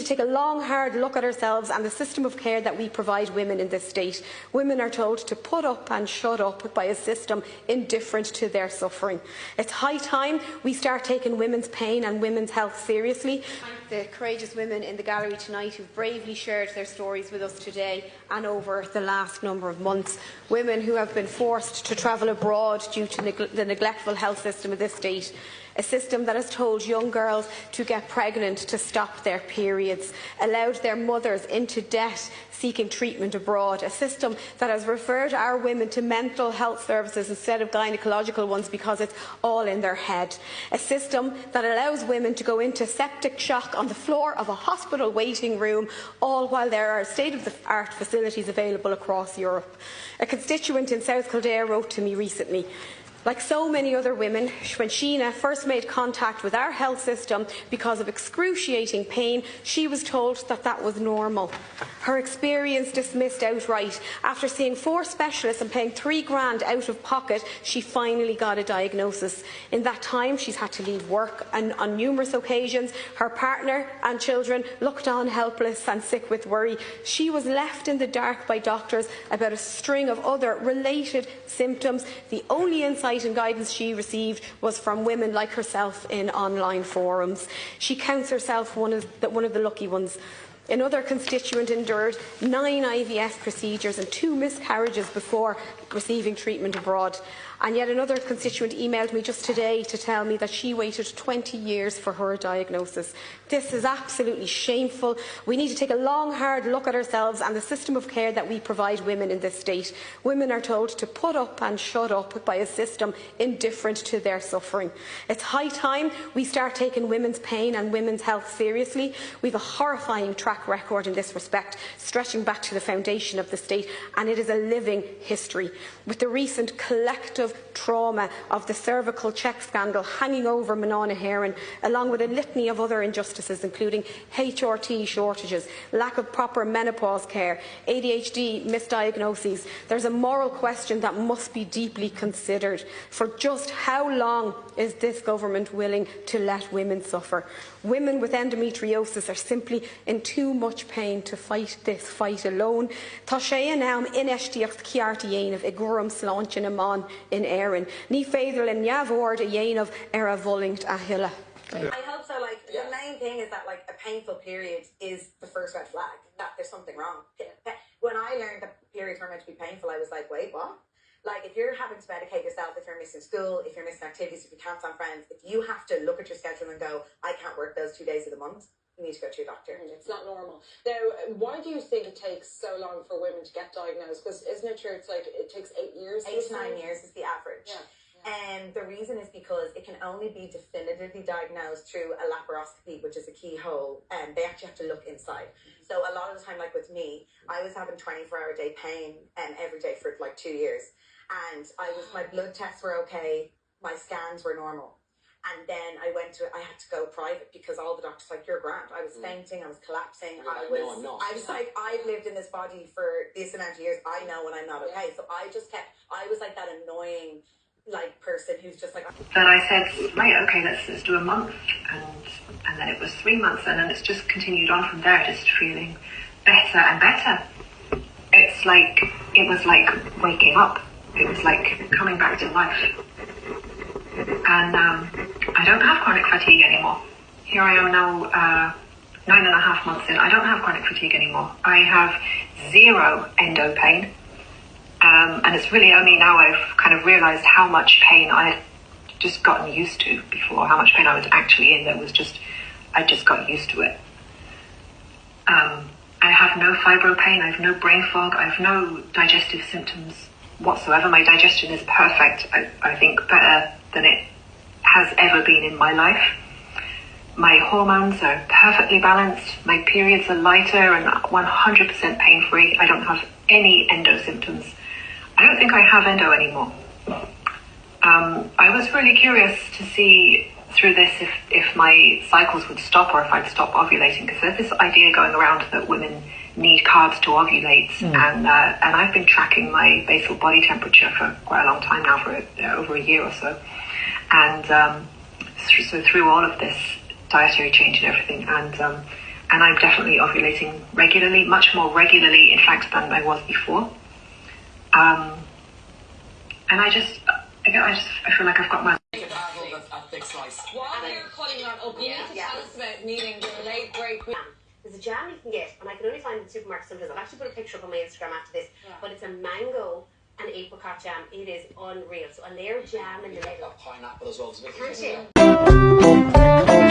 take a long, hard look at ourselves and the system of care that we provide women in this state. Women are told to put up and shut up by a system indifferent to their suffering. It's high time we start taking women's pain and women's health seriously. The courageous women in the gallery tonight who bravely shared their stories with us today and over the last number of months. Women who have been forced to travel abroad due to the neglectful health system of this state. A system that has told young girls to get pregnant to stop their periods, allowed their mothers into debt seeking treatment abroad, a system that has referred our women to mental health services instead of gynecological ones because it's all in their head, a system that allows women to go into septic shock on the floor of a hospital waiting room, all while there are state-of-the-art facilities available across Europe. A constituent in South Kildare wrote to me recently, like so many other women, when Sheena first made contact with our health system because of excruciating pain, she was told that that was normal. Her experience dismissed outright. After seeing 4 specialists and paying $3,000 out of pocket, she finally got a diagnosis. In that time, she's had to leave work, and on numerous occasions, her partner and children looked on helpless and sick with worry. She was left in the dark by doctors about a string of other related symptoms. The only insight and guidance she received was from women like herself in online forums. She counts herself one of the lucky ones. Another constituent endured 9 IVF procedures and 2 miscarriages before receiving treatment abroad. And yet another constituent emailed me just today to tell me that she waited 20 years for her diagnosis. This is absolutely shameful. We need to take a long, hard look at ourselves and the system of care that we provide women in this state. Women are told to put up and shut up by a system indifferent to their suffering. It's high time we start taking women's pain and women's health seriously. We have a horrifying track record in this respect, stretching back to the foundation of the state, and it is a living history. With the recent collective trauma of the cervical check scandal hanging over Manana Heron, along with a litany of other injustices including HRT shortages, lack of proper menopause care, ADHD misdiagnoses, there's a moral question that must be deeply considered. For just how long is this government willing to let women suffer? Women with endometriosis are simply in too much pain to fight this fight alone. Tá sé anam inestiacht ciarta dhéanamh I gcuireadh sláinte na man in Éireann. Ní féidir le neamhord a dhéanamh ar a bhullingt a thuilleadh. I hope so. The main thing is that a painful period is the first red flag that there's something wrong. When I learned that periods were meant to be painful, I was like, wait, what? If you're having to medicate yourself, if you're missing school, if you're missing activities, if you can't stand friends, if you have to look at your schedule and go, I can't work those 2 days of the month, you need to go to your doctor. It's not normal. Now, why do you think it takes so long for women to get diagnosed? Because isn't it true it takes 8 years? 8 to 9 years is the average. Yeah. And the reason is because it can only be definitively diagnosed through a laparoscopy, which is a keyhole, and they actually have to look inside. So a lot of the time, like with me, I was having 24-hour-a-day pain every day for 2 years. And my blood tests were okay, my scans were normal. And then I had to go private because all the doctors were like, you're grand. I was fainting, I was collapsing. I was like, I've lived in this body for this amount of years. I know when I'm not okay. So I was like that annoying person who's just like. Then I said, right, okay, let's do a month. And then it was 3 months, and then it's just continued on from there, just feeling better and better. It was like waking up. It was like coming back to life. And I don't have chronic fatigue anymore. Here I am now, 9.5 months in. I don't have chronic fatigue anymore. I have 0 endo pain. And it's really only now I've kind of realised how much pain I had just gotten used to before, how much pain I was actually in. I just got used to it. I have no fibro pain. I have no brain fog. I have no digestive symptoms whatsoever. My digestion is perfect. I think better than it has ever been in my life. My hormones are perfectly balanced. My periods are lighter and 100% pain-free. I don't have any endo symptoms. I don't think I have endo anymore. I was really curious to see through this if my cycles would stop or if I'd stop ovulating, because there's this idea going around that women need carbs to ovulate, and I've been tracking my basal body temperature for quite a long time now, for over a year or so, and so through all of this dietary change and everything, and and I'm definitely ovulating regularly, much more regularly, in fact, than I was before. And I feel like I've got my... While you're cutting on up, you need to tell us about meeting the late great Queen. There's a jam you can get, and I can only find it in the supermarket sometimes. I'll actually put a picture up on my Instagram after this, but it's a mango and apricot jam. It is unreal. So a layer of jam in the middle. Pineapple as well. Can't you?